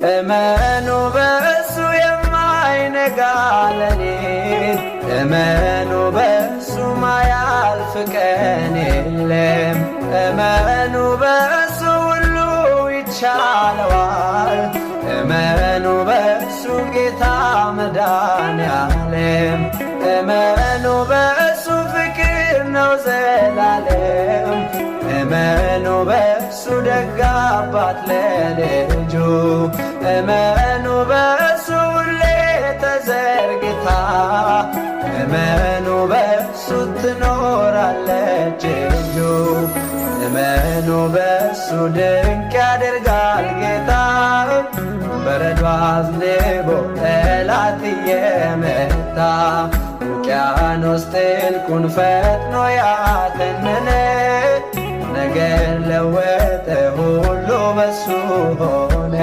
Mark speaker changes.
Speaker 1: እመኑ በእሱ የማይነጋ ሌሊት፣ እመኑ በእሱ ማያልፍ ቀን የለም። እመኑ በእሱ ሁሉ ይቻለዋል። እመኑ በእሱ ጌታ መድኃኔዓለም። እመኑ በእሱ ፍቅር ነው ዘላለም። እመኑ በእሱ ደግ አባት ለልጁ። እመኑ በእሱ ሁሌ ተዘርግታ፣ እመኑ በእሱ ትኖራለች እጁ። እመኑ በእሱ ድንቅ ያደርጋል ጌታ፣ በረዶ አዝንቦ ጠላት እየመታ። ውቅያኖስ ጥልቁን ፈጥኖ ያተነነ፣ ነገር ለወጠ ሁሉ በሱ ሆነ።